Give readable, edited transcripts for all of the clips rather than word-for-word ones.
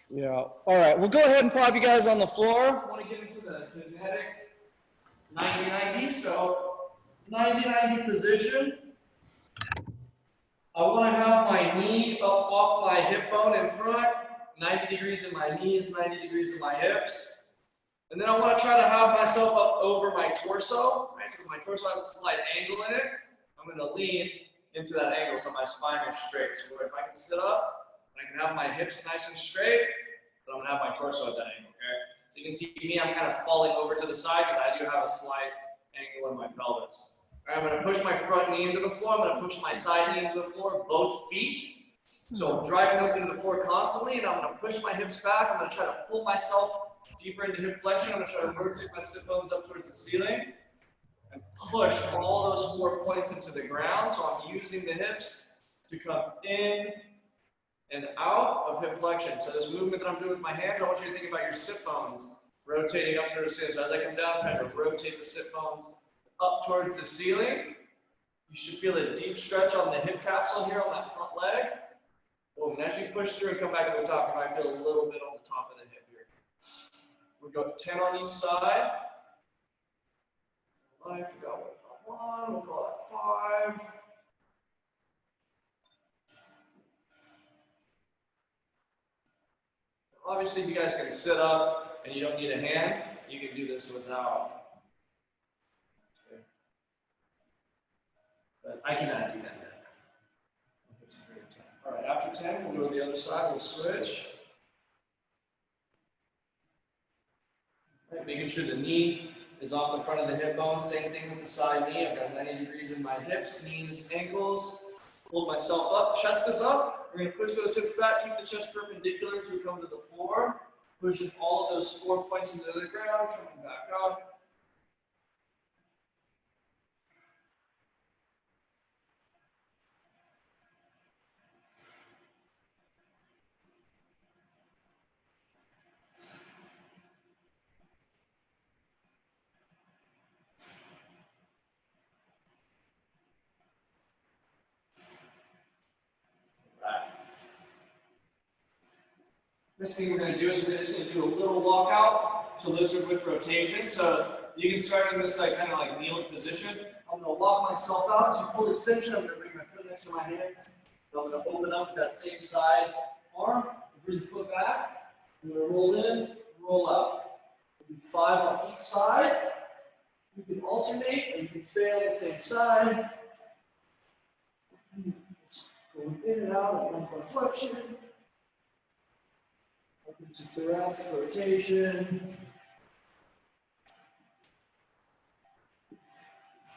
Yeah. All right. We'll go ahead and pop you guys on the floor. I want to get into the kinetic 90-90. So 90-90 position. I want to have my knee up off my hip bone in front, 90 degrees in my knees, 90 degrees in my hips. And then I want to try to have myself up over my torso. Right? So my torso has a slight angle in it. I'm going to lean into that angle so my spine is straight. So if I can sit up, I can have my hips nice and straight, but I'm going to have my torso at that angle. Okay? So you can see me, I'm kind of falling over to the side because I do have a slight angle in my pelvis. All right, I'm going to push my front knee into the floor. I'm going to push my side knee into the floor, both feet. So I'm driving those into the floor constantly, and I'm going to push my hips back. I'm going to try to pull myself deeper into hip flexion. I'm going to try to rotate my sit bones up towards the ceiling and push all those 4 points into the ground. So I'm using the hips to come in and out of hip flexion. So this movement that I'm doing with my hands, I want you to think about your sit bones rotating up towards the ceiling. So as I come down, I'm trying to rotate the sit bones up towards the ceiling. You should feel a deep stretch on the hip capsule here on that front leg. Boom. And as you push through and come back to the top, you might feel a little bit on the top of the hip here. We'll go 10 on each side. I forgot what 1, we'll call that 5. Obviously, if you guys can sit up and you don't need a hand, you can do this without. Okay. But I cannot do that now. All right, after 10, we'll go to the other side, we'll switch. Right, making sure the knee is off the front of the hip bone. Same thing with the side knee. I've got 90 degrees in my hips, knees, ankles. Hold myself up, chest is up. We're going to push those hips back, keep the chest perpendicular as we come to the floor. Pushing all of those 4 points into the ground, coming back up. Next thing we're going to do is we're just going to do a little walkout to lizard with rotation. So you can start in this kind of like kneeling position. I'm going to lock myself out to full extension. I'm going to bring my foot next to my hands. I'm going to open up with that same side arm. Bring the foot back. I'm going to roll in, roll out. We'll do 5 on each side. You can alternate, or you can stay on the same side. Going in and out, and one flexion. Open to thoracic rotation.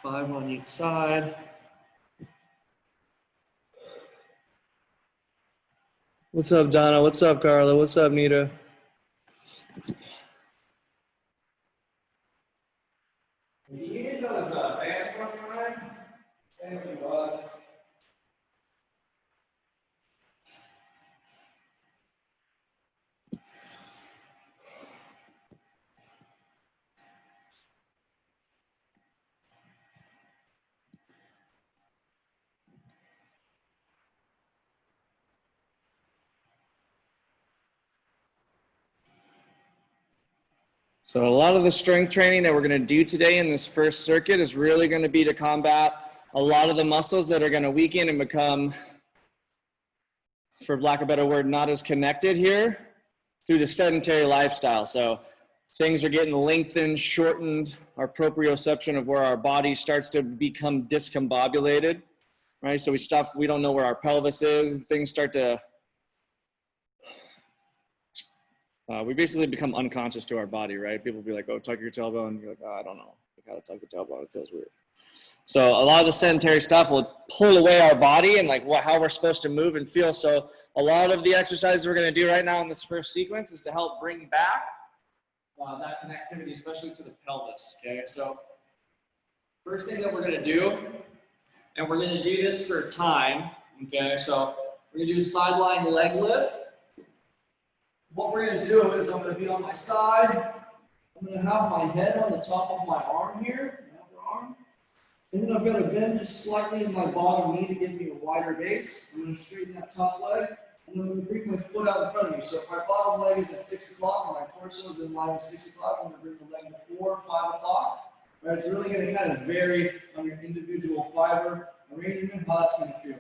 5 on each side. What's up, Donna? What's up, Carla? What's up, Nita? Did you get those fans from you, Ryan? Same with you, boss. So a lot of the strength training that we're going to do today in this first circuit is really going to be to combat a lot of the muscles that are going to weaken and become, for lack of a better word, not as connected here through the sedentary lifestyle. So things are getting lengthened, shortened, our proprioception of where our body starts to become discombobulated, right? So we don't know where our pelvis is. Things start to, we basically become unconscious to our body, right? People be like, oh, tuck your tailbone. And you're like, oh, I don't know how to tuck the tailbone. It feels weird. So a lot of the sedentary stuff will pull away our body and like how we're supposed to move and feel. So a lot of the exercises we're going to do right now in this first sequence is to help bring back that connectivity, especially to the pelvis, okay? So first thing that we're going to do, and we're going to do this for time, okay? So we're going to do a sideline leg lift. What we're going to do is I'm going to be on my side. I'm going to have my head on the top of my arm here, my upper arm. And then I'm going to bend just slightly in my bottom knee to give me a wider base. I'm going to straighten that top leg. I'm going to bring my foot out in front of me. So if my bottom leg is at 6 o'clock and my torso is in line with 6 o'clock, I'm going to bring the leg to 4 or 5 o'clock. Right? It's really going to kind of vary on your individual fiber arrangement, how that's going to feel.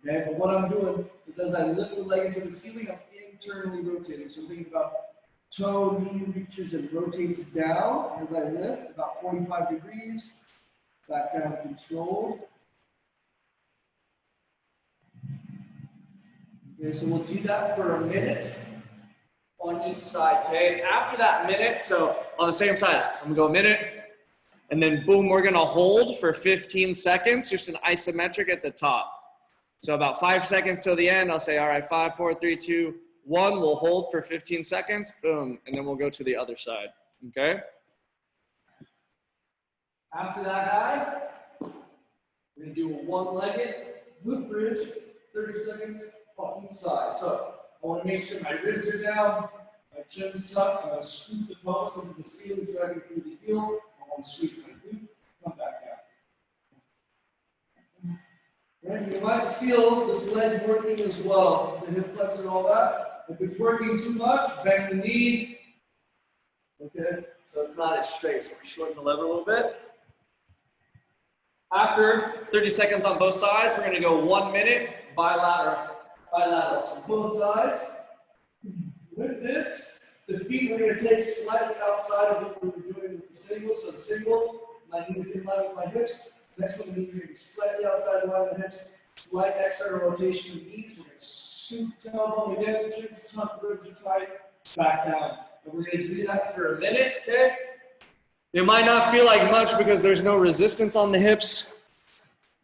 Okay, but what I'm doing is as I lift the leg into the ceiling, I'm internally rotating. So think about toe, knee reaches and rotates down as I lift, about 45 degrees, back down controlled. Okay, so we'll do that for a minute on each side, okay? And after that minute, so on the same side, I'm gonna go a minute, and then boom, we're gonna hold for 15 seconds, just an isometric at the top. So about 5 seconds till the end, I'll say, all right, 5, 4, 3, 2, 1, we'll hold for 15 seconds, boom, and then we'll go to the other side, okay? After that guy, we're gonna do a one-legged glute bridge, 30 seconds on each side. So I wanna make sure my ribs are down, my chin's tucked, I'm gonna scoop the pelvis into the ceiling, dragging through the heel. I wanna squeeze my glute, come back down. Right, you might feel this leg working as well, the hip flexor and all that. If it's working too much, bend the knee. Okay, so it's not as straight, so we shorten the lever a little bit. After 30 seconds on both sides, we're gonna go 1 minute bilateral. So both sides. With this, the feet we're gonna take slightly outside of what we were doing with the single. So the single, my knees in line with my hips. Next one, the knees are gonna be slightly outside the line of the hips. Slight external rotation of the knees. We're gonna scoop the tailbone again, chins tucked, ribs are tight, back down. And we're gonna do that for a minute, okay? It might not feel like much because there's no resistance on the hips,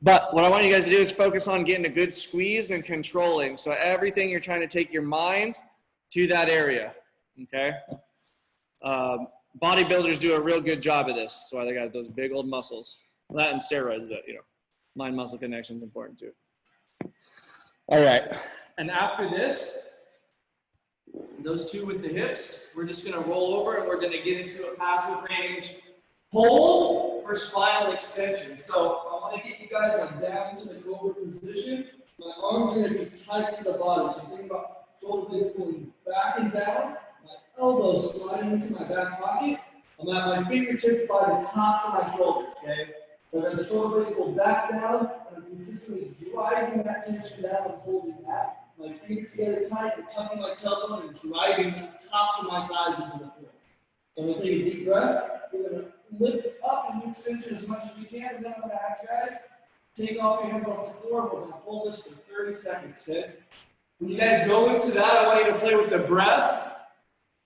but what I want you guys to do is focus on getting a good squeeze and controlling. So everything you're trying to take your mind to that area, okay? Bodybuilders do a real good job of this. That's why they got those big old muscles. Well, that and steroids, but you know, mind-muscle connection is important too. All right, and after this, those two with the hips, we're just gonna roll over and we're gonna get into a passive range hold for spinal extension. So I wanna get you guys down into the cobra position. My arms are gonna be tight to the bottom. So think about shoulder blades pulling back and down, my elbows sliding into my back pocket. I'm gonna have my fingertips by the tops of my shoulders, okay? So then the shoulder blades pull back down, and I'm consistently driving that tension down and holding that. My feet together tight, and tucking my tailbone and driving the tops of my thighs into the floor. So I'm gonna take a deep breath. We're gonna lift up and do extension as much as we can, and then I'm gonna have you guys take off your hands off the floor. We're gonna hold this for 30 seconds, okay? When you guys go into that, I want you to play with the breath.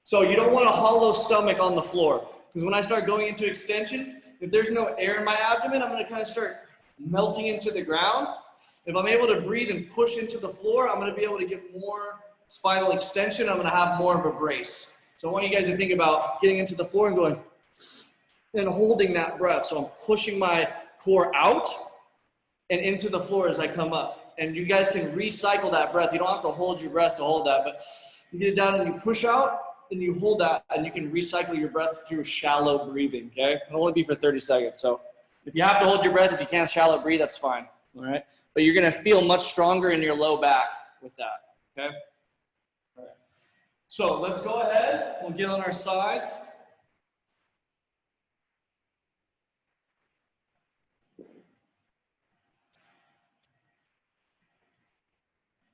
So you don't want a hollow stomach on the floor. Because when I start going into extension, if there's no air in my abdomen, I'm gonna kind of start melting into the ground. If I'm able to breathe and push into the floor, I'm gonna be able to get more spinal extension. I'm gonna have more of a brace. So I want you guys to think about getting into the floor and going, and holding that breath. So I'm pushing my core out and into the floor as I come up. And you guys can recycle that breath. You don't have to hold your breath to hold that, but you get it down and you push out and you hold that, and you can recycle your breath through shallow breathing, okay? It'll only be for 30 seconds. So if you have to hold your breath, if you can't shallow breathe, that's fine, all right? But you're gonna feel much stronger in your low back with that, okay? All right. So let's go ahead. We'll get on our sides.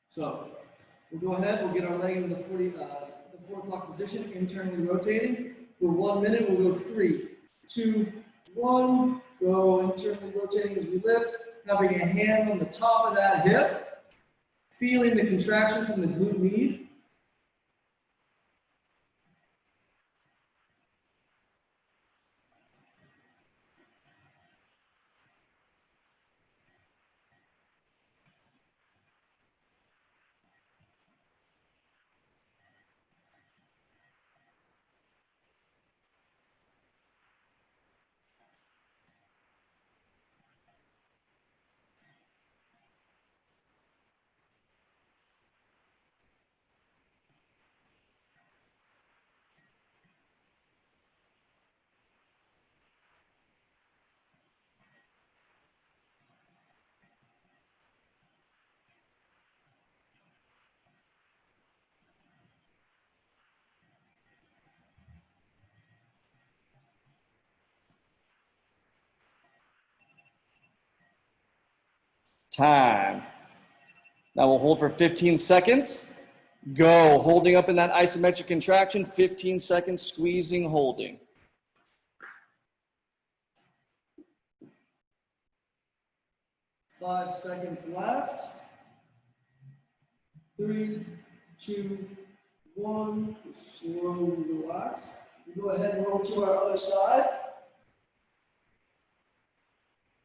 So we'll go ahead, we'll get our leg in the 4 o'clock position, internally rotating. For 1 minute, we'll go 3, 2, 1. Go internally rotating as we lift, having a hand on the top of that hip, feeling the contraction from the glute med. Time. Now we'll hold for 15 seconds. Go. Holding up in that isometric contraction, 15 seconds, squeezing, holding. Five seconds left. 3, 2, 1. Slowly relax. We go ahead and roll to our other side.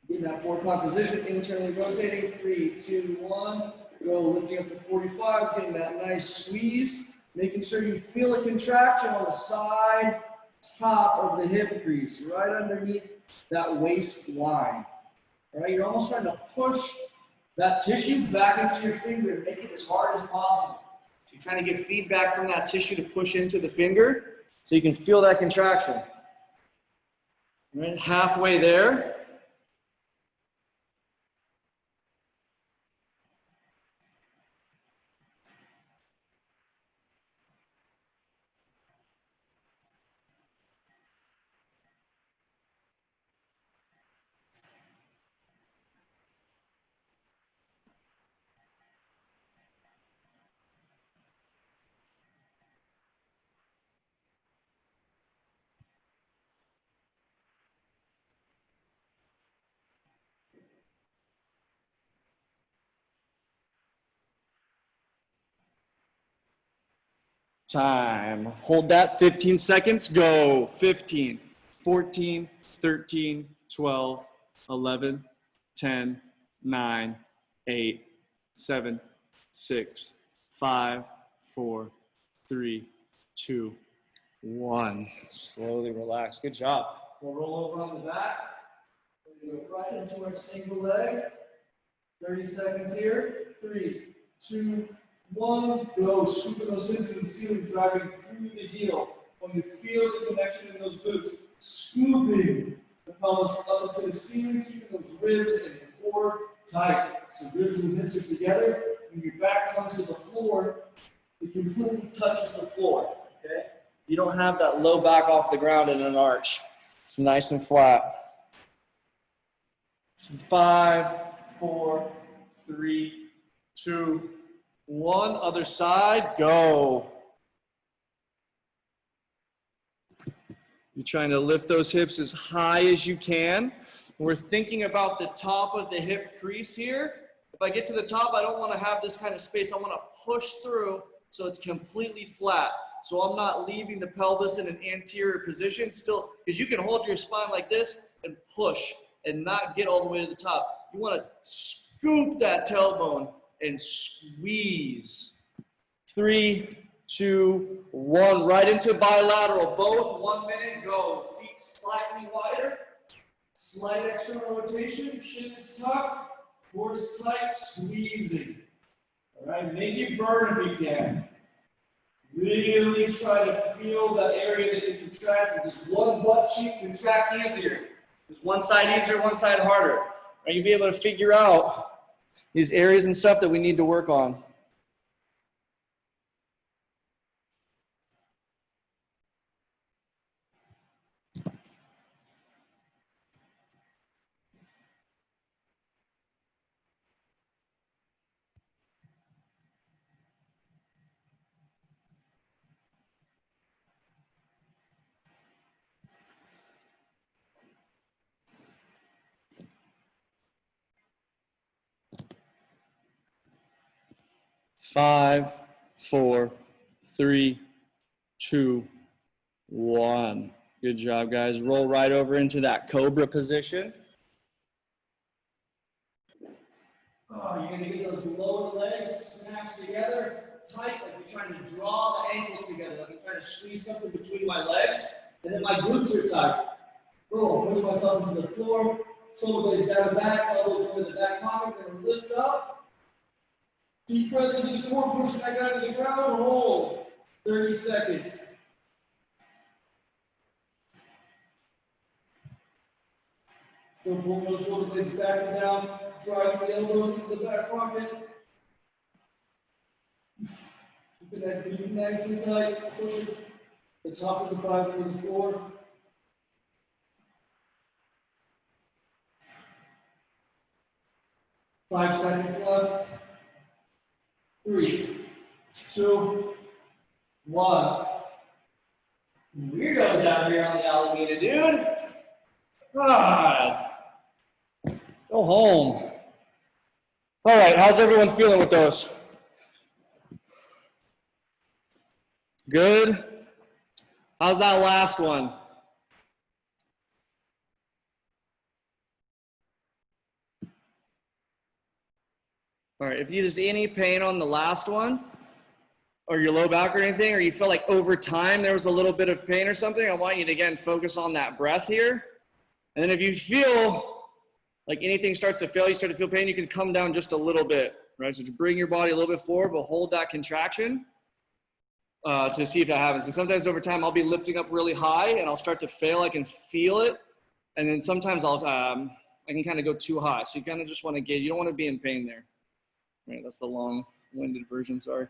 In that 4 o'clock position, internally rotating. 3, 2, 1. Go, lifting up to 45, getting that nice squeeze. Making sure you feel a contraction on the side top of the hip crease, right underneath that waistline. All right, you're almost trying to push that tissue back into your finger and make it as hard as possible. So you're trying to get feedback from that tissue to push into the finger so you can feel that contraction. All right, halfway there. Time. Hold that 15 seconds. Go. 15, 14, 13, 12, 11, 10, 9, 8, 7, 6, 5, 4, 3, 2, 1. Slowly relax. Good job. We'll roll over on the back. We'll go right into our single leg. 30 seconds here. 3, 2, 1, go. Scooping those hips to the ceiling, driving through the heel. When you feel the connection in those glutes, scooping the pelvis up into the ceiling, keeping those ribs and core tight. So ribs and hips are together. When your back comes to the floor, it completely touches the floor. Okay? You don't have that low back off the ground in an arch. It's nice and flat. 5, 4, 3, 2, 1. Other side, go. You're trying to lift those hips as high as you can. We're thinking about the top of the hip crease here. If I get to the top, I don't want to have this kind of space. I want to push through so it's completely flat. So I'm not leaving the pelvis in an anterior position still, because you can hold your spine like this and push and not get all the way to the top. You want to scoop that tailbone and squeeze. 3, 2, 1. Right into bilateral. Both 1 minute. Go. Feet slightly wider. Slight external rotation. Shins tucked. Core is tight. Squeezing. All right. Make it burn if you can. Really try to feel that area that you're contracting. Does one butt cheek contract easier? Does one side easier, one side harder? Are you be able to figure out these areas and stuff that we need to work on? Five, 4, 3, 2, 1. Good job, guys. Roll right over into that cobra position. Oh, you're going to get those lower legs snatched together, tight, like you're trying to draw the ankles together, like I'm trying to squeeze something between my legs, and then my glutes are tight. Boom, push myself into the floor, shoulder blades down and back, elbows over the back pocket, then lift up. Deep breath into the core, push back down to the ground, hold. 30 seconds. Still pulling those shoulder blades back and down, driving the elbows into the back pocket. Keeping that glute nice and tight, pushing the top of the thighs into the floor. 5 seconds left. 3, 2, 1. Weirdos out here on the Alameda, dude. God. Go home. All right, how's everyone feeling with those? Good? How's that last one? All right, if there's any pain on the last one, or your low back or anything, or you feel like over time there was a little bit of pain or something, I want you to, again, focus on that breath here. And then if you feel like anything starts to fail, you start to feel pain, you can come down just a little bit, right? So just bring your body a little bit forward, but hold that contraction to see if that happens. And sometimes over time, I'll be lifting up really high and I'll start to fail. I can feel it. And then sometimes I can kind of go too high. So you kind of just want to gauge. You don't want to be in pain there. Right, that's the long-winded version, sorry.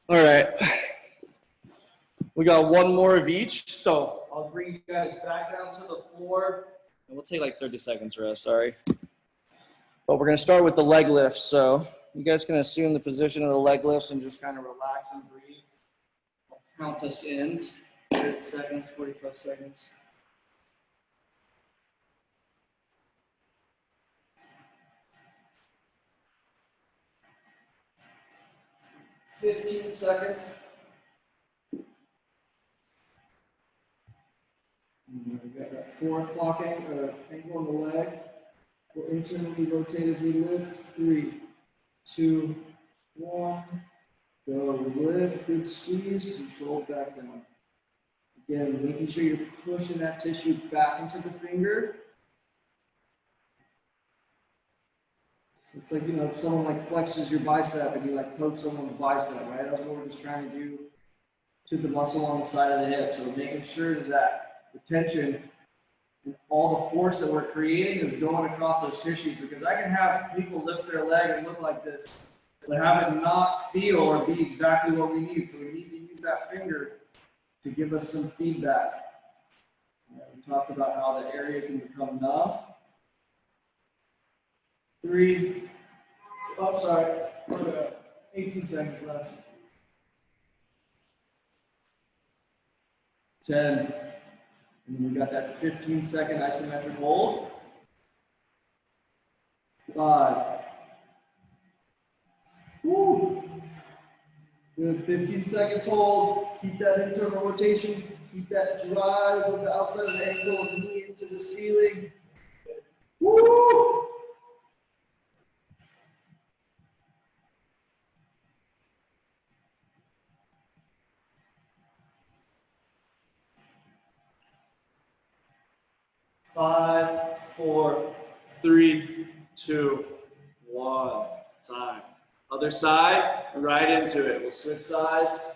All right. We got one more of each. So I'll bring you guys back down to the floor. And we'll take like 30 seconds rest, sorry. But we're going to start with the leg lifts. So you guys can assume the position of the leg lifts and just kind of relax and breathe. I'll count us in. 30 seconds, 45 seconds. 15 seconds. And we got that 4 o'clock angle on the leg. We'll internally rotate as we lift. 3, 2, 1. Go. Lift, good squeeze, control back down. Again, making sure you're pushing that tissue back into the finger. It's like, you know, if someone like flexes your bicep and you like poke someone's bicep, right? That's what we're just trying to do to the muscle on the side of the hip. So making sure that the tension and all the force that we're creating is going across those tissues, because I can have people lift their leg and look like this, but have it not feel or be exactly what we need. So we need to use that finger to give us some feedback. We talked about how the area can become numb. 3, oh, sorry, 18 seconds left. 10, and then we got that 15-second isometric hold. 5, woo. Good, 15 seconds hold. Keep that internal rotation. Keep that drive with the outside of the ankle, knee into the ceiling. Woo! Five, 4, 3, 2, 1. Time. Other side, right into it. We'll switch sides.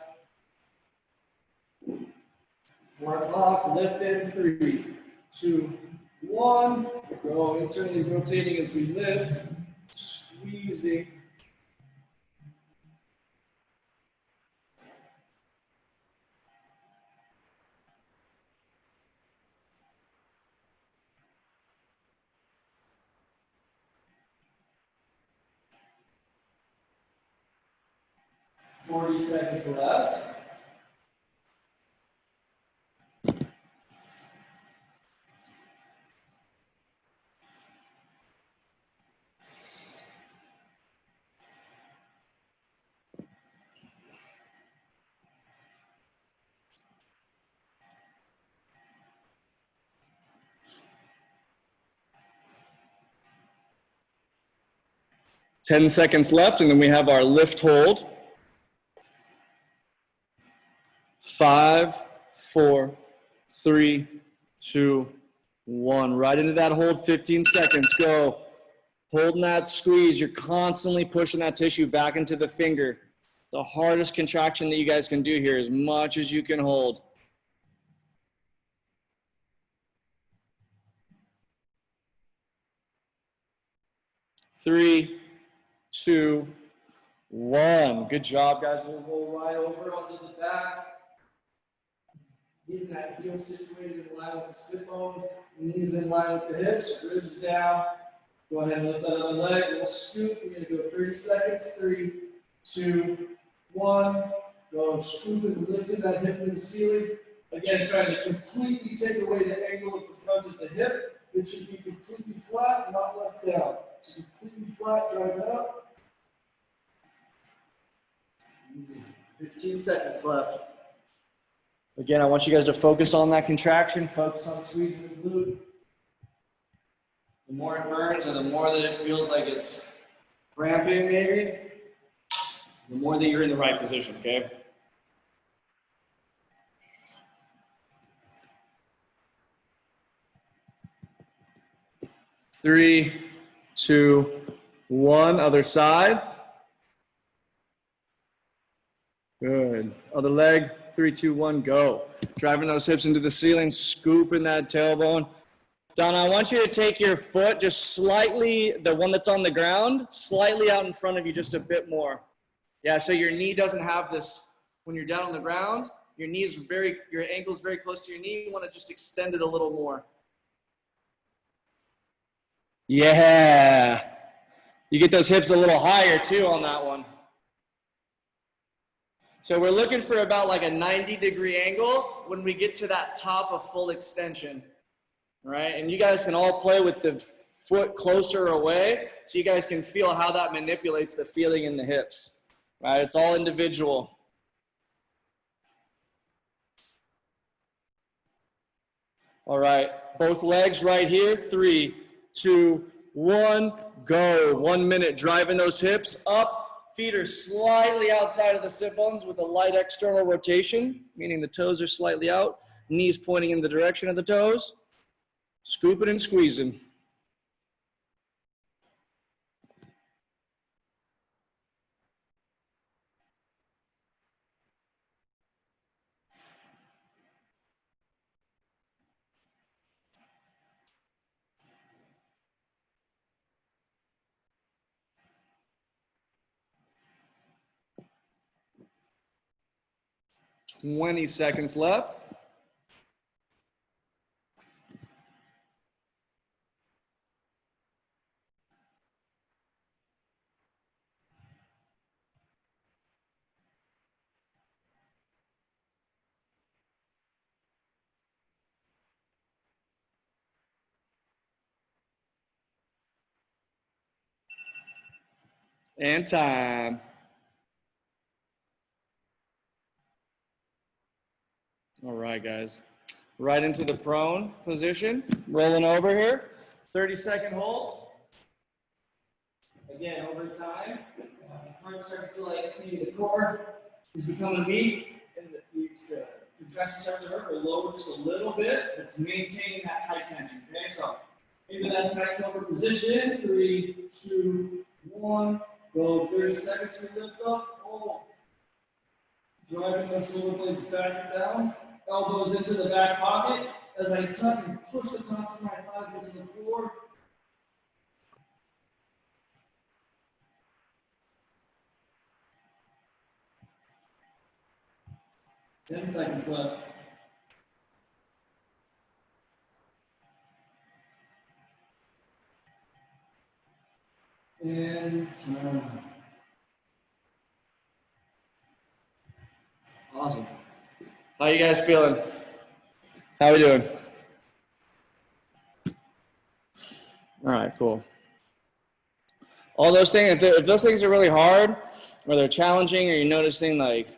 4 o'clock, lift in. 3, 2, 1. Go internally rotating as we lift. Squeezing. Forty seconds left. Ten seconds left, and then we have our lift hold. 5, 4, 3, 2, 1. Right into that hold, 15 seconds. Go. Holding that squeeze. You're constantly pushing that tissue back into the finger. The hardest contraction that you guys can do here, as much as you can hold. 3, 2, 1. Good job, guys. We'll roll right over onto the back. Getting that heel situated in line with the sit bones, knees in line with the hips, ribs down. Go ahead and lift that other leg. We'll scoop. We're going to go 30 seconds. 3, 2, 1. Go scooping, lifting that hip to the ceiling. Again, trying to completely take away the angle of the front of the hip. It should be completely flat, not left down. So completely flat, drive it up. 15 seconds left. Again, I want you guys to focus on that contraction, focus on squeezing the glute. The more it burns, or the more that it feels like it's cramping, maybe, the more that you're in the right position, okay? Three, 2, 1. Other side. Good. Other leg. 3, 2, 1, go. Driving those hips into the ceiling, scooping that tailbone. Donna, I want you to take your foot just slightly, the one that's on the ground, slightly out in front of you just a bit more. Yeah, so your knee doesn't have this, when you're down on the ground, your ankle's very close to your knee. You want to just extend it a little more. Yeah. You get those hips a little higher too on that one. So we're looking for about like a 90-degree angle when we get to that top of full extension. All right, and you guys can all play with the foot closer away so you guys can feel how that manipulates the feeling in the hips. All right, it's all individual. All right, both legs right here. 3, 2, 1, go. 1 minute, driving those hips up. Feet are slightly outside of the sit bones with a light external rotation, meaning the toes are slightly out. Knees pointing in the direction of the toes. Scooping and squeezing. "20 seconds left. And time. All right, guys. Right into the prone position. Rolling over here. 30-second hold. Again, over time. The front start to feel like maybe the core is becoming weak, and the contraction starts to hurt or lower just a little bit. It's maintaining that tight tension. Okay, so into that tight cobra position. 3, 2, 1. Go 30 seconds. We lift up. Hold. Driving those shoulder blades back and down. Elbows into the back pocket. As I tuck and push the tops of my thighs into the floor. Ten seconds left. And time. Awesome. How you guys feeling? How we doing? All right, cool. All those things, if those things are really hard, or they're challenging, or you're noticing like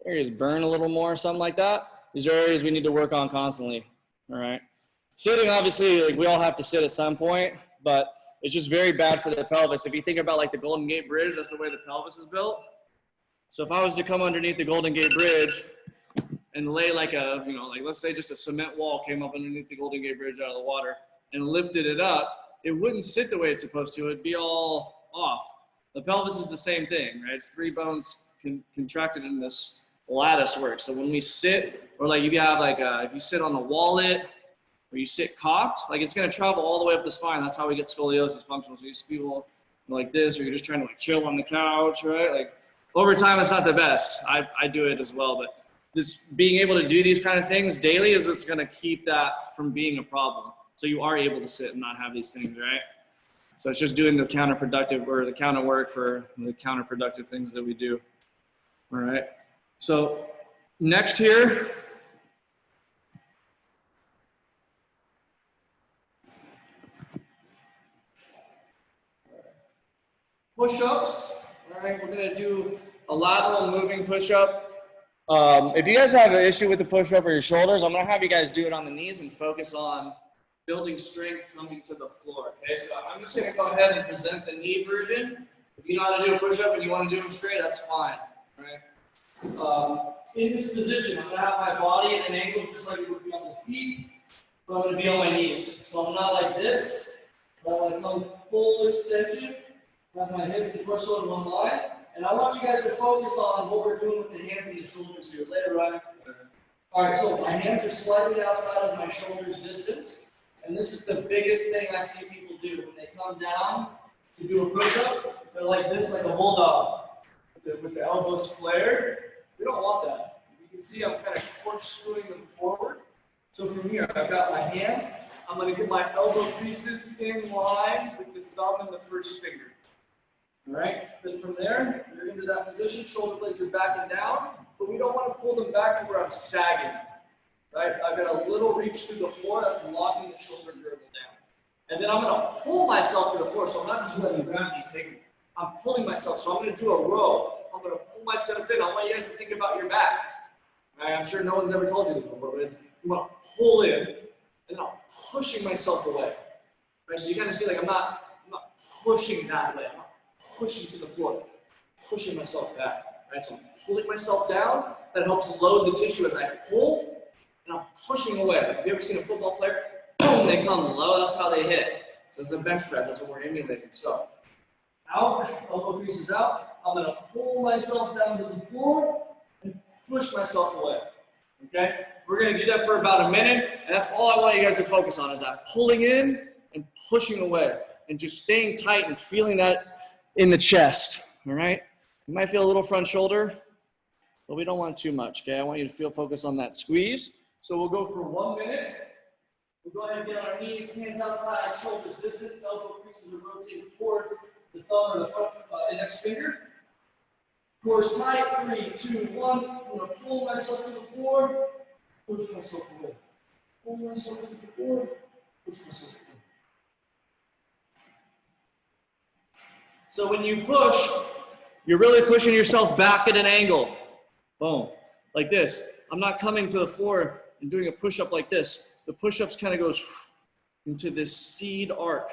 areas burn a little more or something like that, these are areas we need to work on constantly, all right? Sitting, obviously, like we all have to sit at some point, but it's just very bad for the pelvis. If you think about like the Golden Gate Bridge, that's the way the pelvis is built. So if I was to come underneath the Golden Gate Bridge and lay like a, like let's say just a cement wall came up underneath the Golden Gate Bridge out of the water and lifted it up, it wouldn't sit the way it's supposed to. It'd be all off. The pelvis is the same thing, right? It's 3 bones contracted in this lattice work. So when we sit, or like you have like if you sit on a wallet or you sit cocked, like it's going to travel all the way up the spine. That's how we get scoliosis functional. So you see people like this, or you're just trying to like chill on the couch, right? Like over time, it's not the best. I do it as well, but this being able to do these kind of things daily is what's going to keep that from being a problem. So you are able to sit and not have these things, right? So it's just doing the counterproductive or the counter work for the counterproductive things that we do. All right. So next here, push-ups. All right, we're gonna do a lateral moving push-up. If you guys have an issue with the push-up or your shoulders, I'm gonna have you guys do it on the knees and focus on building strength coming to the floor. Okay, so I'm just gonna go ahead and present the knee version. If you know how to do a push-up and you want to do them straight, that's fine. All right. In this position, I'm gonna have my body at an angle just like it would be on the feet, but I'm gonna be on my knees. So I'm not like this, but I'm gonna come full extension. Have my hips and torso in one line. And I want you guys to focus on what we're doing with the hands and the shoulders here. Later, right? All right, so my hands are slightly outside of my shoulders distance. And this is the biggest thing I see people do. When they come down to do a push-up, they're like this, like a bulldog, with the elbows flared. We don't want that. You can see I'm kind of corkscrewing them forward. So from here, I've got my hands. I'm going to get my elbow creases in line with the thumb and the first finger. All right, then from there, you're into that position, shoulder blades are backing down, but we don't want to pull them back to where I'm sagging, right? I've got a little reach through the floor that's locking the shoulder girdle down. And then I'm going to pull myself to the floor, so I'm not just letting gravity take me. I'm pulling myself, so I'm going to do a row. I'm going to pull myself in. I want you guys to think about your back. Right? I'm sure no one's ever told you this before, but it's, you want to pull in, and then I'm pushing myself away. Right? So you kind of see, like, I'm not pushing that way. Pushing to the floor, pushing myself back. Right? So I'm pulling myself down. That helps load the tissue as I pull, and I'm pushing away. Have you ever seen a football player? Boom, they come low. That's how they hit. So it's a bench press. That's what we're emulating. So out, elbow creases out. I'm going to pull myself down to the floor and push myself away. Okay? We're going to do that for about a minute, and that's all I want you guys to focus on is that pulling in and pushing away, and just staying tight and feeling that in the chest, all right? You might feel a little front shoulder, but we don't want too much, okay? I want you to focus on that squeeze. So we'll go for 1 minute. We'll go ahead and get on our knees, hands outside, shoulders distance, elbow creases are rotating towards the thumb or the front index finger. Course tight, 3, 2, 1. I'm gonna pull myself to the floor, push myself away. Pull myself to the floor, push myself away. So when you push, you're really pushing yourself back at an angle. Boom, like this. I'm not coming to the floor and doing a push-up like this. The push-ups kind of goes into this seed arc.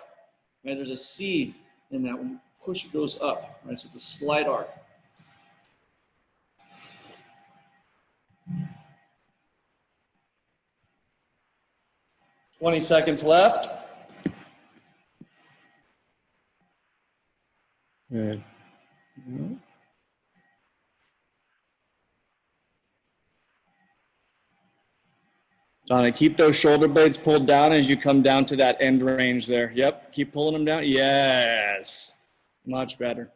Right? There's a seed in that when you push, it goes up. Right? So it's a slight arc. "20 seconds left. Good. Donna, keep those shoulder blades pulled down as you come down to that end range there. Yep, keep pulling them down. Yes, much better.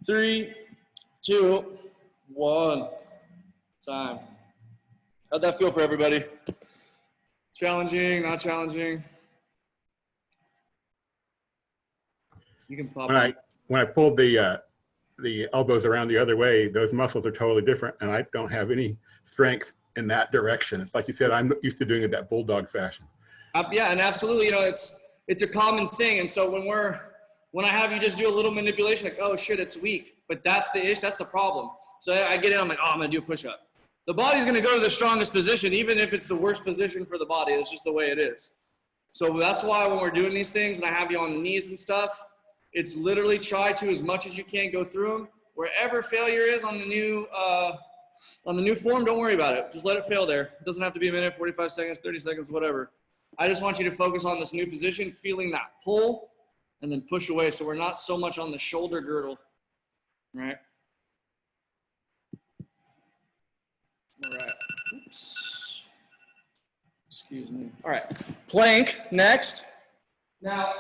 3, 2, 1. Time. How'd that feel for everybody? Challenging, not challenging? You can pop when I pulled the elbows around the other way, those muscles are totally different, and I don't have any strength in that direction. It's like you said, I'm used to doing it that bulldog fashion. Yeah, and absolutely, you know, it's a common thing. And so when I have you just do a little manipulation, like, oh shit, it's weak, but that's the issue, that's the problem. So I get in, I'm like, oh, I'm gonna do a push-up. The body's gonna go to the strongest position, even if it's the worst position for the body. It's just the way it is. So that's why when we're doing these things and I have you on the knees and stuff, it's literally try to, as much as you can, go through them. Wherever failure is on the new form, don't worry about it. Just let it fail there. It doesn't have to be a minute, 45 seconds, 30 seconds, whatever. I just want you to focus on this new position, feeling that pull, and then push away. So we're not so much on the shoulder girdle, right? All right. Oops. Excuse me. All right. Plank next. Now,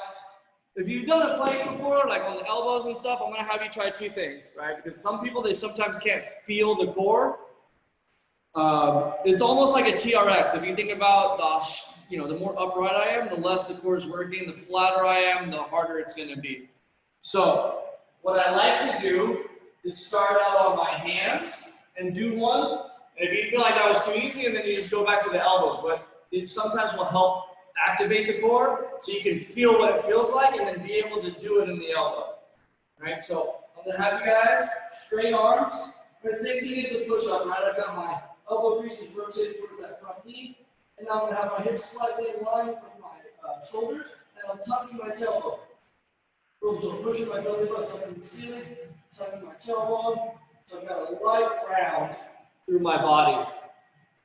if you've done a plank before, like on the elbows and stuff, I'm going to have you try 2 things, right? Because some people, they sometimes can't feel the core. It's almost like a TRX. If you think about you know, the more upright I am, the less the core is working. The flatter I am, the harder it's going to be. So what I like to do is start out on my hands and do one. And if you feel like that was too easy, and then you just go back to the elbows. But it sometimes will help activate the core so you can feel what it feels like and then be able to do it in the elbow. All right, so I'm going to have you guys straight arms. And the same thing as the push-up, right? I've got my elbow creases rotated towards that front knee. And now I'm going to have my hips slightly in line with my shoulders, and I'm tucking my tailbone. Boom, so I'm pushing my belly button up in the ceiling, tucking my tailbone. So I've got a light round through my body.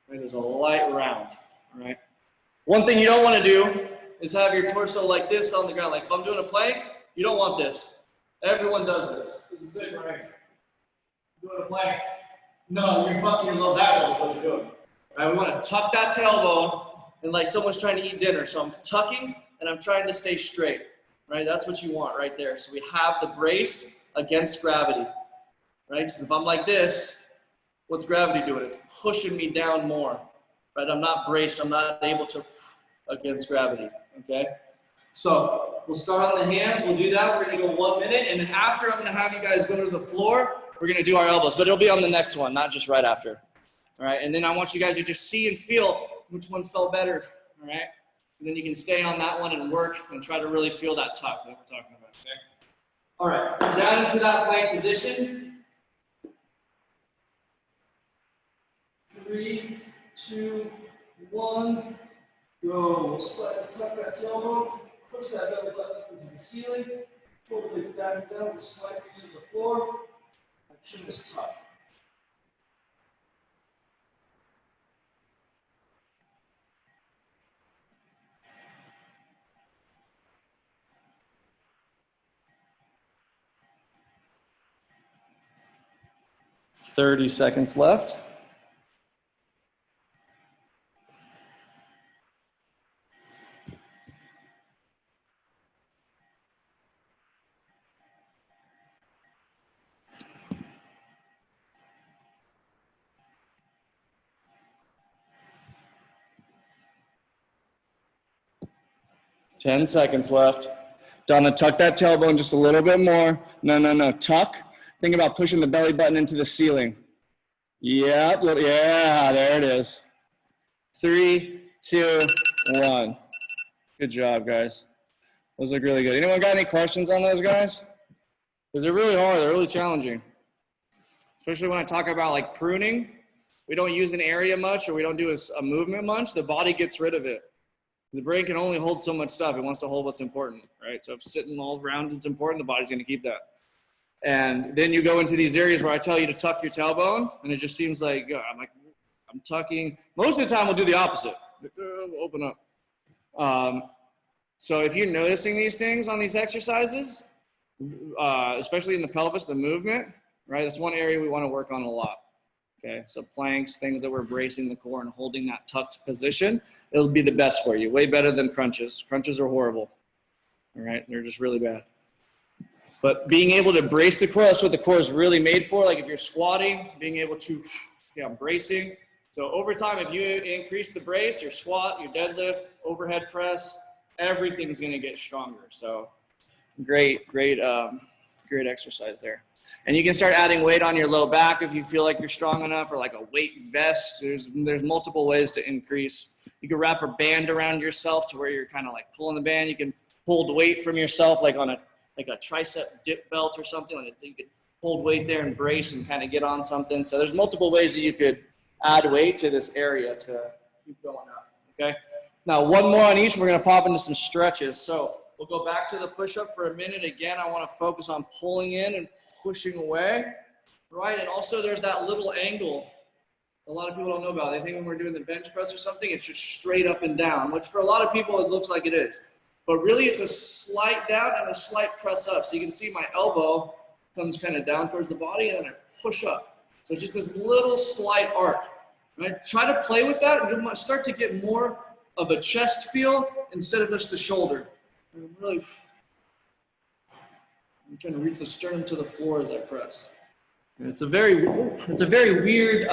Right, there's a light round, all right? One thing you don't want to do is have your torso like this on the ground. Like if I'm doing a plank, you don't want this. Everyone does this. This is it, right? Doing a plank. No, you're fucking your low back is what you're doing. Right, we want to tuck that tailbone and like someone's trying to eat dinner. So I'm tucking and I'm trying to stay straight. Right, that's what you want right there. So we have the brace against gravity. Right, because if I'm like this, what's gravity doing? It's pushing me down more. Right, I'm not braced. I'm not able to against gravity. Okay, so we'll start on the hands. We'll do that. We're going to go 1 minute, and then after, I'm going to have you guys go to the floor. We're going to do our elbows, but it'll be on the next one, not just right after. All right, and then I want you guys to just see and feel which one felt better. All right, and then you can stay on that one and work and try to really feel that tuck that we're talking about. Okay. All right, down into that plank position. 3, 2, 1. Go. We'll slightly tuck that tailbone. Push that belly button up into the ceiling. Totally back down with slight use of the floor. And chin is tucked. "30 seconds left. "10 seconds left. Donna, tuck that tailbone just a little bit more. No. Tuck. Think about pushing the belly button into the ceiling. Yep. Yeah, there it is. 3, 2, 1. Good job, guys. Those look really good. Anyone got any questions on those, guys? Because they're really hard. They're really challenging. Especially when I talk about like pruning. We don't use an area much, or we don't do a movement much. The body gets rid of it. The brain can only hold so much stuff. It wants to hold what's important, right? So if sitting all around is important, the body's going to keep that. And then you go into these areas where I tell you to tuck your tailbone, and it just seems like, I'm tucking. Most of the time, we'll do the opposite. We'll open up. So if you're noticing these things on these exercises, especially in the pelvis, the movement, right? That's one area we want to work on a lot. Okay, so planks, things that we're bracing the core and holding that tucked position, it'll be the best for you. Way better than crunches. Crunches are horrible. All right, they're just really bad. But being able to brace the core, that's what the core is really made for. Like if you're squatting, being able to, bracing. So over time, if you increase the brace, your squat, your deadlift, overhead press, everything is going to get stronger. So great exercise there. And you can start adding weight on your low back if you feel like you're strong enough, or like a weight vest. There's multiple ways to increase. You can wrap a band around yourself to where you're kind of like pulling the band. You can hold weight from yourself, like on a tricep dip belt or something. Like you could hold weight there and brace and kind of get on something. So there's multiple ways that you could add weight to this area to keep going up. Okay. Now one more on each. We're going to pop into some stretches. So we'll go back to the push-up for a minute. Again, I want to focus on pulling in and pushing away, right? And also there's that little angle a lot of people don't know about. They think when we're doing the bench press or something, it's just straight up and down, which for a lot of people, it looks like it is. But really it's a slight down and a slight press up. So you can see my elbow comes kind of down towards the body and then I push up. So it's just this little slight arc, right? Try to play with that and you'll start to get more of a chest feel instead of just the shoulder. Really, I'm trying to reach the sternum to the floor as I press. And it's a very weird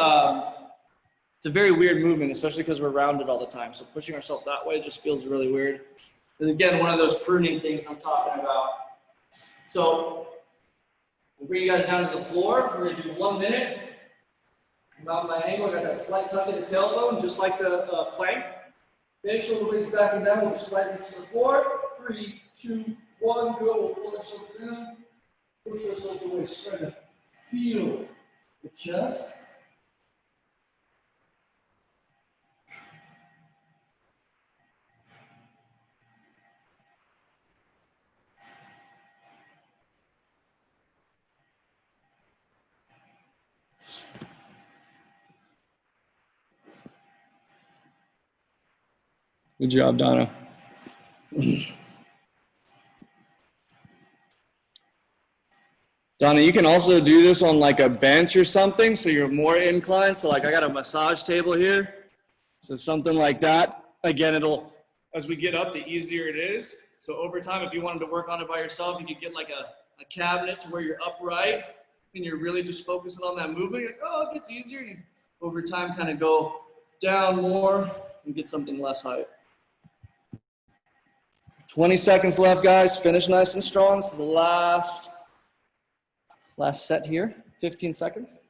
It's a very weird movement, especially because we're rounded all the time. So pushing ourselves that way just feels really weird. And again, one of those pruning things I'm talking about. So we'll bring you guys down to the floor. We're gonna do 1 minute. Mount my ankle, I got that slight tuck in the tailbone, just like the plank. Then shoulder blades back and down with a slight reach to the floor. 3, 2, 1, go. We'll pull ourselves down. Push ourselves away. Try to feel the chest. Good job, Donna. Donna, you can also do this on like a bench or something, so you're more inclined. So like I got a massage table here. So something like that. Again, it'll, as we get up, the easier it is. So over time, if you wanted to work on it by yourself, you could get like a cabinet to where you're upright and you're really just focusing on that movement. You're like, oh, it gets easier. You, over time, kind of go down more and get something less height. 20 seconds left, guys. Finish nice and strong. This is the last set here. 15 seconds.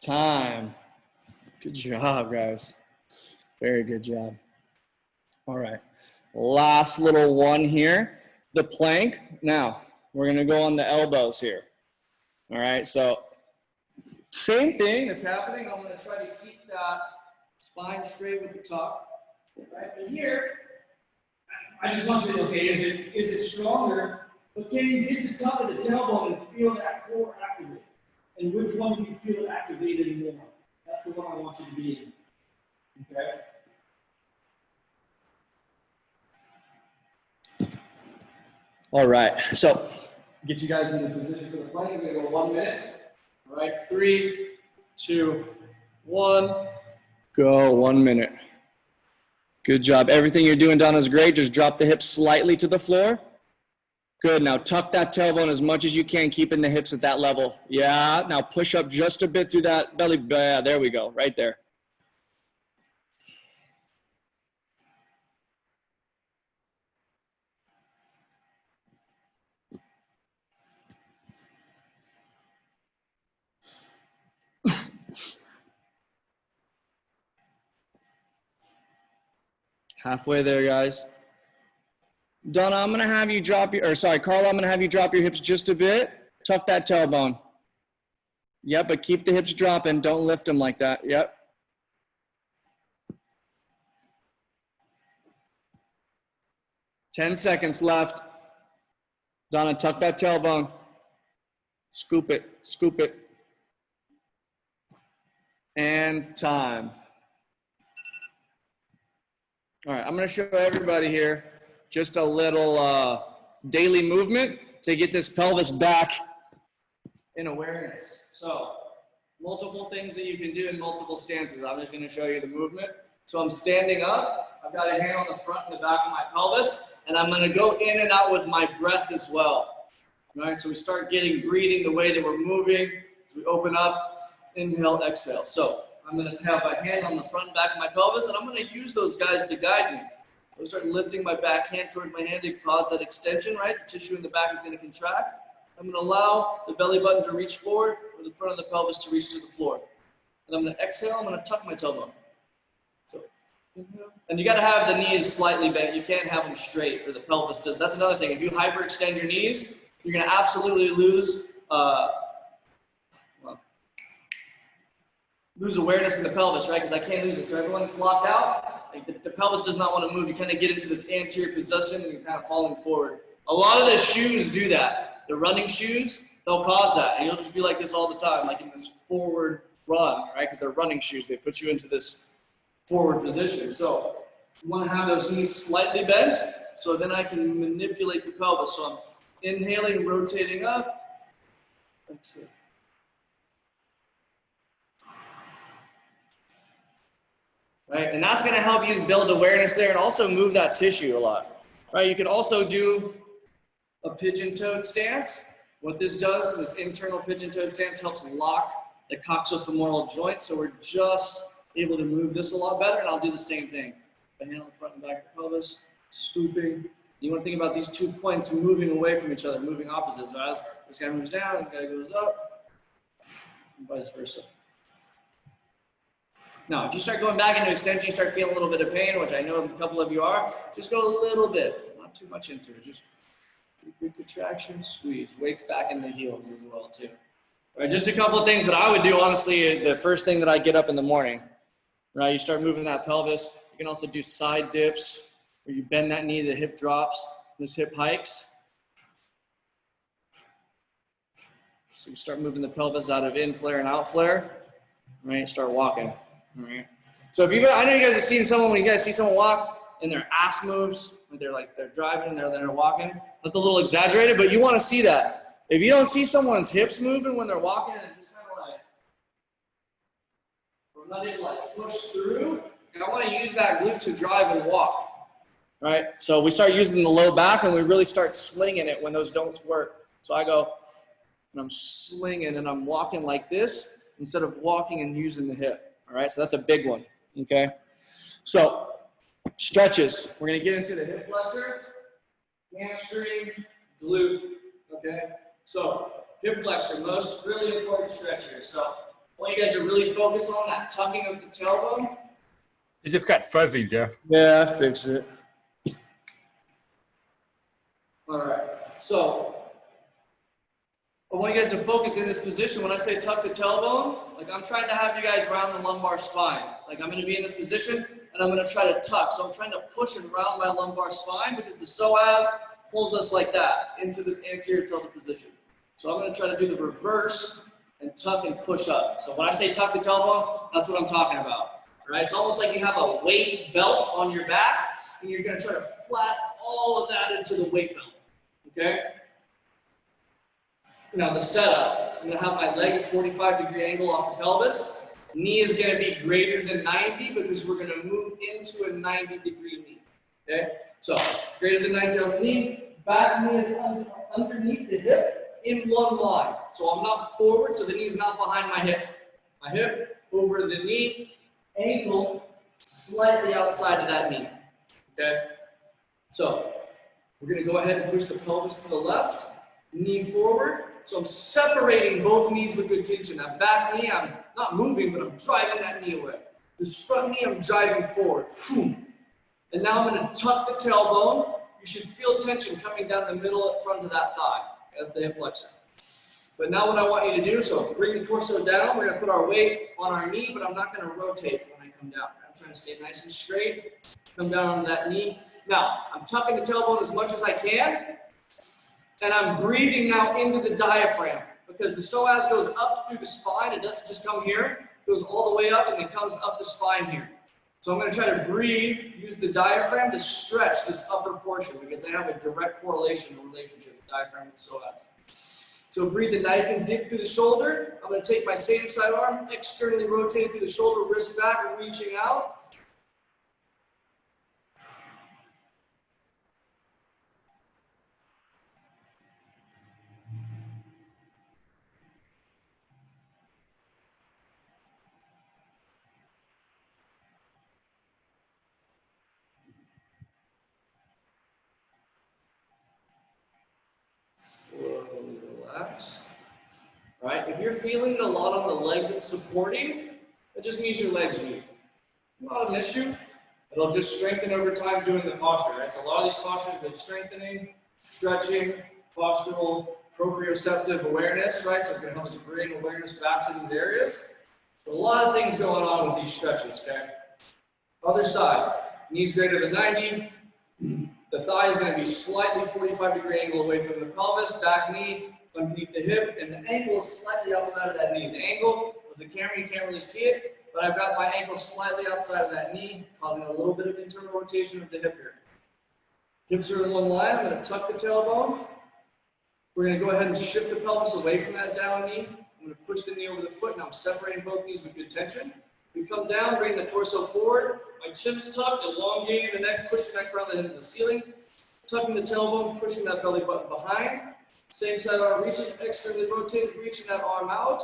Time. Good job, guys. Very good job. All right. Last little one here. The plank. Now, we're going to go on the elbows here. All right. So, same thing that's happening. I'm going to try to keep that spine straight with the top. Right. And here, I just want you to, okay, is it stronger? But can you get the top of the tailbone and feel that core activate? And which one do you feel activated more? That's the one I want you to be in. Okay? All right, so get you guys in the position for the plank. We're gonna go 1 minute. All right, 3, 2, 1, go. 1 minute. Good job. Everything you're doing, Donna, is great. Just drop the hips slightly to the floor. Good. Now tuck that tailbone as much as you can, keeping the hips at that level. Yeah. Now push up just a bit through that belly. Yeah, there we go. Right there. Halfway there, guys. Donna, I'm going to have you drop your, or sorry, Carla, I'm going to have you drop your hips just a bit. Tuck that tailbone. Yep, but keep the hips dropping. Don't lift them like that. Yep. Ten seconds left. Donna, tuck that tailbone. Scoop it, scoop it. And time. All right, I'm going to show everybody here just a little daily movement to get this pelvis back in awareness. So multiple things that you can do in multiple stances. I'm just going to show you the movement. So I'm standing up. I've got a hand on the front and the back of my pelvis, and I'm going to go in and out with my breath as well. All right, so we start getting breathing the way that we're moving. So we open up, inhale, exhale. So I'm going to have my hand on the front and back of my pelvis, and I'm going to use those guys to guide me. I'll start lifting my back hand towards my hand to cause that extension, right? The tissue in the back is going to contract. I'm going to allow the belly button to reach forward or the front of the pelvis to reach to the floor. And I'm going to exhale. I'm going to tuck my tailbone. So, and you got to have the knees slightly bent. You can't have them straight or the pelvis does. That's another thing. If you hyperextend your knees, you're going to absolutely lose awareness in the pelvis, right? Because I can't lose it. So everyone's locked out. Like the pelvis does not want to move. You kind of get into this anterior position and you're kind of falling forward. A lot of the shoes do that. The running shoes, they'll cause that. And you'll just be like this all the time, like in this forward run, right? Because they're running shoes. They put you into this forward position. So you want to have those knees slightly bent so then I can manipulate the pelvis. So I'm inhaling, rotating up. Exhale. right? And that's gonna help you build awareness there and also move that tissue a lot, right? You can also do a pigeon-toed stance. What this does, this internal pigeon-toed stance helps lock the coxofemoral joint, so we're just able to move this a lot better, and I'll do the same thing. The hand on the front and back of the pelvis, scooping. You want to think about these 2 points moving away from each other, moving opposites. So as this guy moves down, this guy goes up, and vice versa. Now, if you start going back into extension, you start feeling a little bit of pain, which I know a couple of you are, just go a little bit, not too much into it. Just quick contraction, squeeze. Weights back in the heels as well, too. All right, just a couple of things that I would do, honestly, the first thing that I get up in the morning, right? You start moving that pelvis. You can also do side dips, where you bend that knee, the hip drops, this hip hikes. So you start moving the pelvis out of in flare and out flare, right? Start walking, all right? So if you, I know you guys have seen someone, when you guys see someone walk and their ass moves, they're driving and they're walking, that's a little exaggerated, but you want to see that. If you don't see someone's hips moving when they're walking and just kind of like, we're not able to like push through, I want to use that glute to drive and walk, right? So we start using the low back and we really start slinging it when those don't work. So I go and I'm slinging and I'm walking like this instead of walking and using the hip, all right? So that's a big one, okay? So stretches. We're going to get into the hip flexor, hamstring, glute, okay? So hip flexor, most really important stretch here. So I want you guys to really focus on that tucking of the tailbone. It just got fuzzy, Jeff. Yeah, fix it. All right, so I want you guys to focus in this position. When I say tuck the tailbone, like I'm trying to have you guys round the lumbar spine. Like I'm gonna be in this position and I'm gonna try to tuck. So I'm trying to push and round my lumbar spine because the psoas pulls us like that into this anterior tilted position. So I'm gonna try to do the reverse and tuck and push up. So when I say tuck the tailbone, that's what I'm talking about. Right? It's almost like you have a weight belt on your back and you're gonna try to flat all of that into the weight belt, okay? Now the setup, I'm gonna have my leg at 45-degree angle off the pelvis. Knee is gonna be greater than 90 because we're gonna move into a 90-degree knee, okay? So greater than 90 on the knee, back knee is underneath the hip in one line. So I'm not forward, so the knee is not behind my hip. My hip over the knee, ankle slightly outside of that knee, okay? So we're gonna go ahead and push the pelvis to the left, knee forward. So I'm separating both knees with good tension. That back knee, I'm not moving, but I'm driving that knee away. This front knee, I'm driving forward. And now I'm gonna tuck the tailbone. You should feel tension coming down the middle front of that thigh. That's the hip flexor. But now what I want you to do, so bring the torso down. We're gonna put our weight on our knee, but I'm not gonna rotate when I come down. I'm trying to stay nice and straight. Come down on that knee. Now, I'm tucking the tailbone as much as I can, and I'm breathing now into the diaphragm because the psoas goes up through the spine. It doesn't just come here. It goes all the way up and then comes up the spine here. So I'm gonna try to breathe, use the diaphragm to stretch this upper portion because they have a direct correlation or relationship with diaphragm and psoas. So breathe it nice and deep through the shoulder. I'm gonna take my same side arm, externally rotate through the shoulder, wrist back, and reaching out. Slowly relax. All right, if you're feeling it a lot on the leg that's supporting, that just means your leg's weak. Not an issue. It'll just strengthen over time doing the posture, right? So a lot of these postures have been strengthening, stretching, postural, proprioceptive awareness, right? So it's gonna help us bring awareness back to these areas. So a lot of things going on with these stretches, okay? Other side, knees greater than 90. The thigh is gonna be slightly 45-degree angle away from the pelvis, back knee underneath the hip, and the ankle is slightly outside of that knee. The angle of the camera, you can't really see it, but I've got my ankle slightly outside of that knee, causing a little bit of internal rotation of the hip here. Hips are in one line. I'm gonna tuck the tailbone. We're gonna go ahead and shift the pelvis away from that down knee. I'm gonna push the knee over the foot. Now I'm separating both knees with good tension. We come down, bring the torso forward. right? Chin's tucked, elongating the neck, pushing that crown of the head to the ceiling, tucking the tailbone, pushing that belly button behind. Same side arm reaches, externally rotated, reaching that arm out.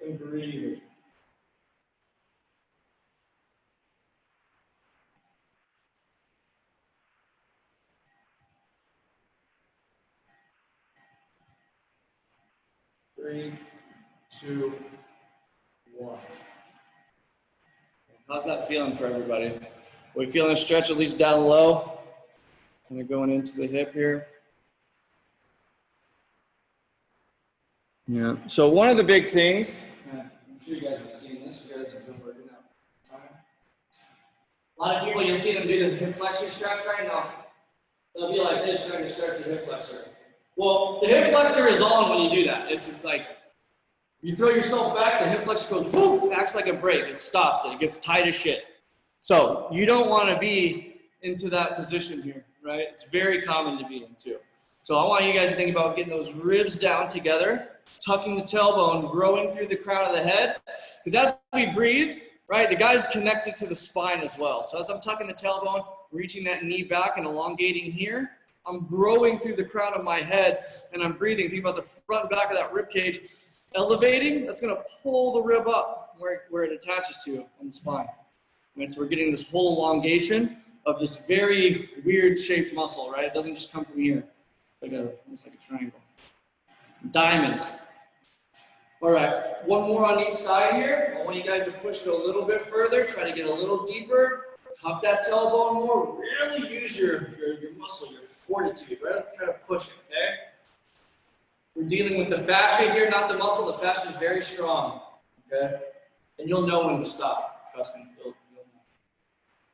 And breathing. Three, two, one. How's that feeling for everybody? We feeling a stretch at least down low? Kind of going into the hip here. Yeah. So one of the big things, I'm sure you guys have seen this. You guys have been working out time. A lot of people, you'll see them do the hip flexor stretch right now. They'll be like this, trying to stretch the hip flexor. Well, the hip flexor is on when you do that. It's like you throw yourself back, the hip flexor goes, whoop, acts like a brake. It stops it. It gets tight as shit. So you don't want to be into that position here, right? It's very common to be in too. So I want you guys to think about getting those ribs down together, tucking the tailbone, growing through the crown of the head. Because as we breathe, right, the guy's connected to the spine as well. So as I'm tucking the tailbone, reaching that knee back and elongating here, I'm growing through the crown of my head and I'm breathing. Think about the front and back of that rib cage elevating. That's going to pull the rib up where it attaches to on the spine. Right, so we're getting this whole elongation of this very weird shaped muscle, right? It doesn't just come from here. It's like almost like a triangle. Diamond. All right, one more on each side here. I want you guys to push it a little bit further. Try to get a little deeper. Tuck that tailbone more. Really use your muscle, your fortitude, right? Try to push it, okay? We're dealing with the fascia here, not the muscle. The fascia is very strong, okay? And you'll know when to stop. Trust me, you'll know.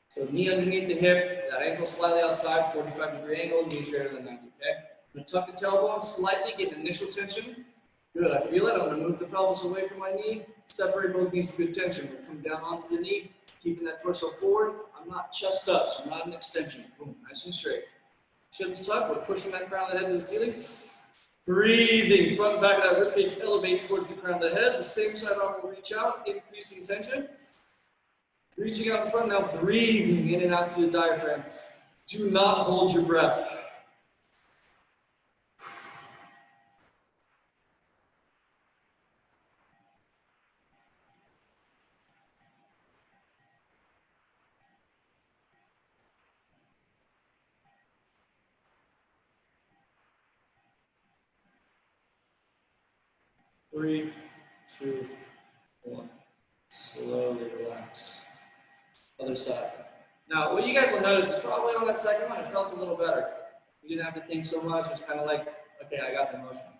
So knee underneath the hip, that ankle slightly outside, 45-degree angle, knees greater than 90, okay? I'm gonna tuck the tailbone slightly, get initial tension. Good, I feel it. I'm gonna move the pelvis away from my knee, separate both knees with good tension. We're gonna come down onto the knee, keeping that torso forward. I'm not chest up, so I'm not an extension. Boom, nice and straight. Chin's tucked, we're pushing that crown of the head to the ceiling. Breathing, front and back of that ribcage elevate towards the crown of the head. The same side arm will reach out, increasing tension. Reaching out in front, now breathing in and out through the diaphragm. Do not hold your breath. Three, two, one. Slowly relax. Other side. Now, what you guys will notice is probably on that second one, it felt a little better. You didn't have to think so much. It's kind of like, okay, I got the motion.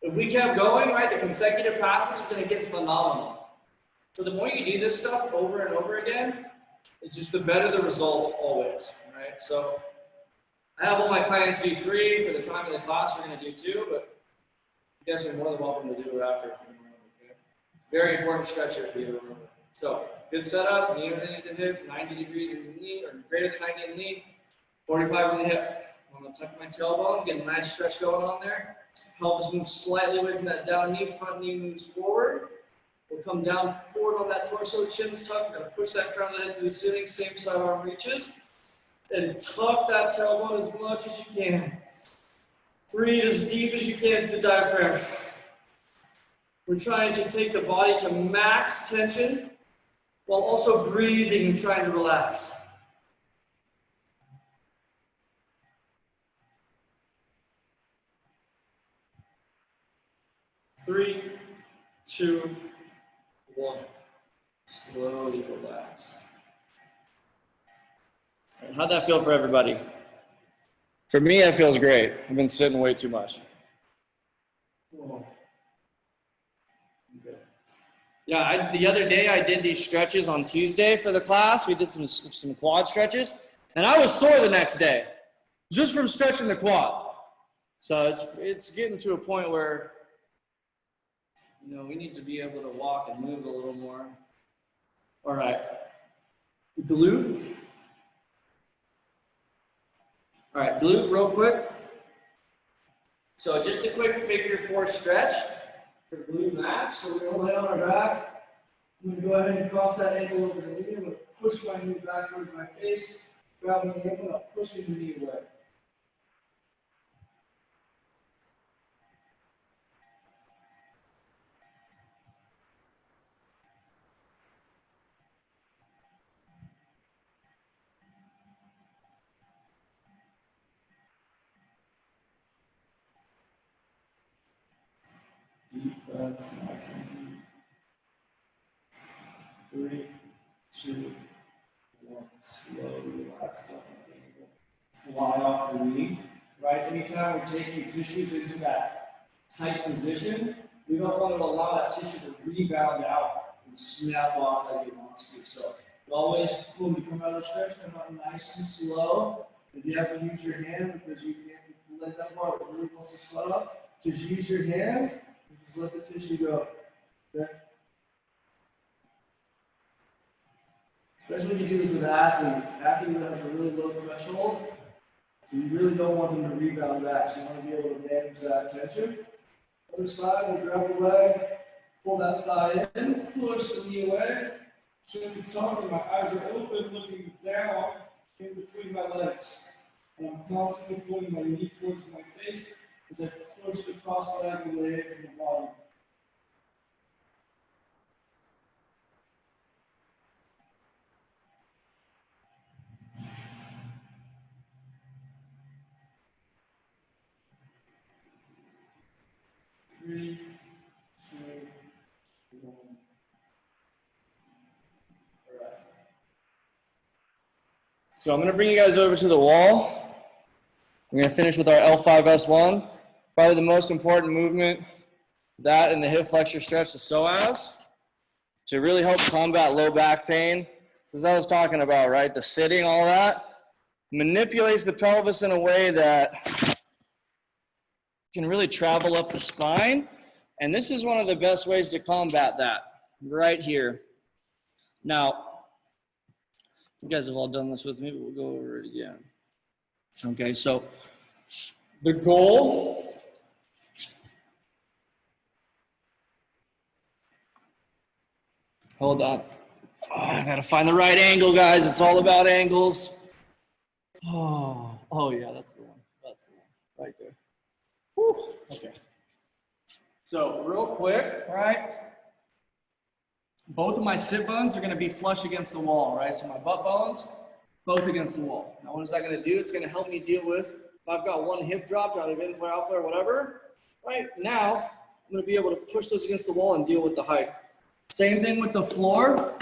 If we kept going, right, the consecutive passes are going to get phenomenal. So the more you do this stuff over and over again, it's just the better the result always, right? So I have all my clients do 3 for the time of the class. We're going to do 2, but you guys are more than welcome to do it after. Okay? Very important stretch here for you to remember. So good setup, knee underneath the hip, 90 degrees in the knee, or greater than 90 in the knee, 45 in the hip. I'm going to tuck my tailbone, get a nice stretch going on there. Pelvis moves slightly away from that down knee, front knee moves forward. We'll come down forward on that torso, chin's tucked. We're going to push that crown of the head to the ceiling, same side arm reaches. And tuck that tailbone as much as you can. Breathe as deep as you can to the diaphragm. We're trying to take the body to max tension while also breathing and trying to relax. Three, two, one. Slowly relax. And how'd that feel for everybody? For me, that feels great. I've been sitting way too much. Whoa. Okay. Yeah, the other day I did these stretches on Tuesday for the class. We did some quad stretches, and I was sore the next day just from stretching the quad. So it's getting to a point where, you know, we need to be able to walk and move a little more. All right, glute. All right, glute real quick. So just a quick figure 4 stretch for glute max. So we're gonna lay on our back, I'm going to go ahead and cross that ankle over the knee. I'm going to push my knee back towards my face, grab my knee up, and I'm pushing the knee away. Deep breaths, nice and deep. 3, 2, 1. Slowly relax down the ankle. Fly off the knee. Right? Anytime we're taking tissues into that tight position, we don't want to allow that tissue to rebound out and snap off like it wants to. So always, when we come out of the stretch, come out nice and slow. If you have to use your hand because you can't let that part really wants to slow up, just use your hand and just let the tissue go. Okay? Especially when you do this with an athlete who has a really low threshold, so you really don't want them to rebound back. So you want to be able to manage that tension. Other side, we grab the leg, pull that thigh in, push the knee away. Chin is tucked, my eyes are open, looking down in between my legs. And I'm constantly pulling my knee towards my face as I push the cross leg away from the bottom. Three, 2, 1. All right. So I'm going to bring you guys over to the wall. We're going to finish with our L5S1. Probably the most important movement, that and the hip flexor stretch, the psoas, to really help combat low back pain. So as I was talking about, right, the sitting, all that, manipulates the pelvis in a way that can really travel up the spine. And this is one of the best ways to combat that, right here. Now, you guys have all done this with me, but we'll go over it again. Okay, so the goal hold on. Oh, I gotta find the right angle, guys. It's all about angles. Oh yeah, that's the one. That's the one, right there. Whew. Okay. So real quick, right? Both of my sit bones are gonna be flush against the wall, right? So my butt bones, both against the wall. Now what is that gonna do? It's gonna help me deal with, if I've got one hip dropped out of in-flare, out-flare, whatever, right? Now, I'm gonna be able to push this against the wall and deal with the height. Same thing with the floor,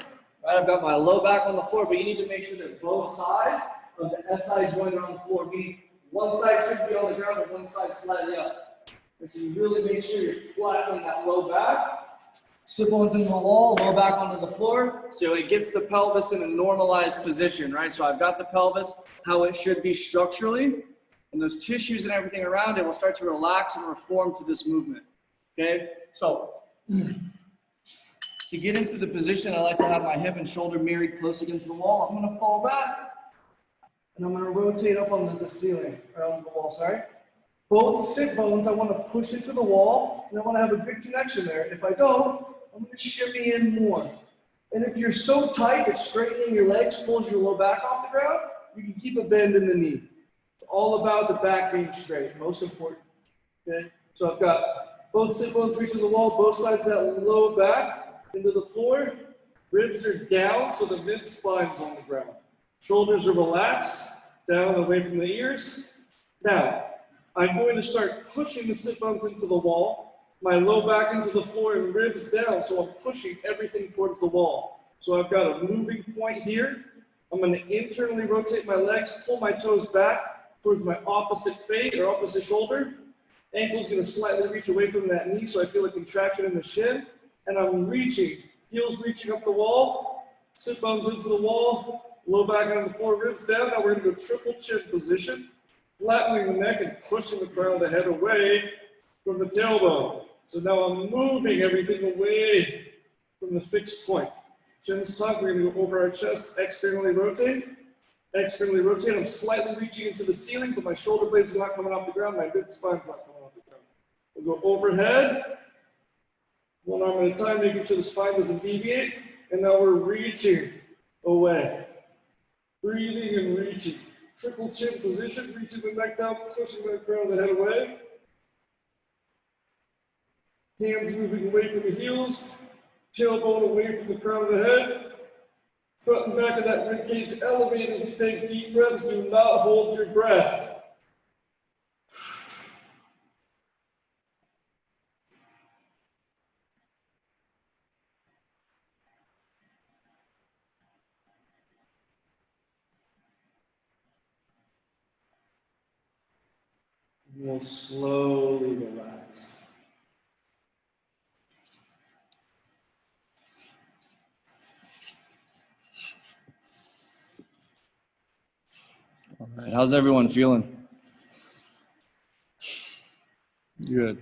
right? I've got my low back on the floor, but you need to make sure that both sides of the SI joint are on the floor, meaning one side should be on the ground and one side slightly up. And so you really make sure you're flattening that low back. Sit bones into the wall, low back onto the floor, so it gets the pelvis in a normalized position, right? So I've got the pelvis how it should be structurally, and those tissues and everything around it will start to relax and reform to this movement, okay? So, to get into the position, I like to have my hip and shoulder married close against the wall. I'm gonna fall back, and I'm gonna rotate up on the ceiling, or on the wall, sorry. Both sit bones, I wanna push into the wall, and I wanna have a good connection there. If I don't, I'm gonna shimmy in more. And if you're so tight that straightening your legs pulls your low back off the ground, you can keep a bend in the knee. It's all about the back being straight, most important, okay? So I've got both sit bones reaching the wall, both sides of that low back into the floor. Ribs are down, so the mid spine's on the ground. Shoulders are relaxed, down and away from the ears. Now, I'm going to start pushing the sit bones into the wall, my low back into the floor and ribs down, so I'm pushing everything towards the wall. So I've got a moving point here. I'm going to internally rotate my legs, pull my toes back towards my opposite face or opposite shoulder. Ankle's going to slightly reach away from that knee, so I feel a contraction in the shin. And I'm reaching, heels reaching up the wall, sit bones into the wall, low back on the floor, ribs down. Now we're going to go triple chin position, flattening the neck and pushing the crown of the head away from the tailbone. So now I'm moving everything away from the fixed point. Chin's tucked, we're going to go over our chest, externally rotate. Externally rotate, I'm slightly reaching into the ceiling, but my shoulder blades are not coming off the ground, my mid spine's not coming off the ground. We'll go overhead, One arm at a time, making sure the spine doesn't deviate. And now we're reaching away. Breathing and reaching. Triple chin position, reaching the neck down, pushing the crown of the head away. Hands moving away from the heels. Tailbone away from the crown of the head. Front and back of that rib cage elevated as we take deep breaths. Do not hold your breath. We'll slowly relax. All right, how's everyone feeling? Good.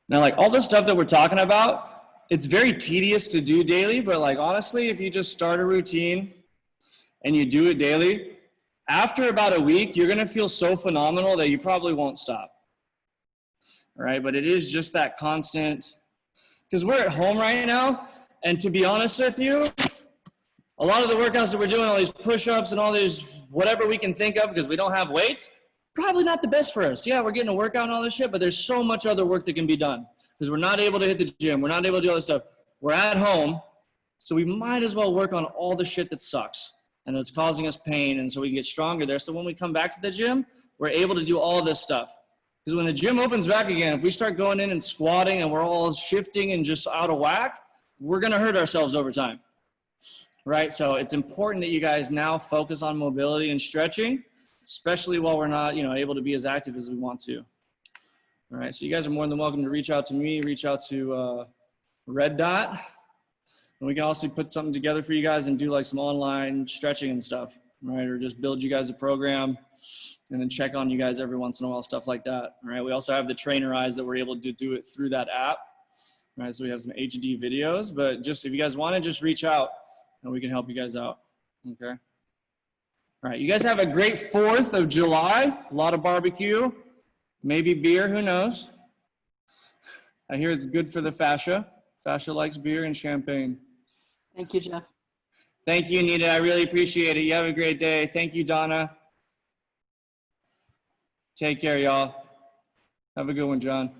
Now, like all the stuff that we're talking about, it's very tedious to do daily, but like honestly, if you just start a routine and you do it daily, after about a week, you're gonna feel so phenomenal that you probably won't stop. All right, but it is just that constant, because we're at home right now, and to be honest with you, a lot of the workouts that we're doing, all these push-ups and all these whatever we can think of because we don't have weights, probably not the best for us. Yeah, we're getting a workout and all this shit, but there's so much other work that can be done because we're not able to hit the gym. We're not able to do all this stuff. We're at home, so we might as well work on all the shit that sucks and that's causing us pain, and so we can get stronger there. So when we come back to the gym, we're able to do all this stuff. Because when the gym opens back again, if we start going in and squatting and we're all shifting and just out of whack, we're going to hurt ourselves over time. Right? So it's important that you guys now focus on mobility and stretching, especially while we're not, able to be as active as we want to. All right. So you guys are more than welcome to reach out to me, reach out to Red Dot. And we can also put something together for you guys and do like some online stretching and stuff, right? Or just build you guys a program and then check on you guys every once in a while, stuff like that. All right. We also have the trainer eyes that we're able to do it through that app. All right. So we have some HD videos, but just if you guys want to just reach out and we can help you guys out. Okay. All right. You guys have a great 4th of July, a lot of barbecue, maybe beer, who knows? I hear it's good for the fascia. Fascia likes beer and champagne. Thank you, Jeff. Thank you, Nita. I really appreciate it. You have a great day. Thank you, Donna. Take care, y'all. Have a good one, John.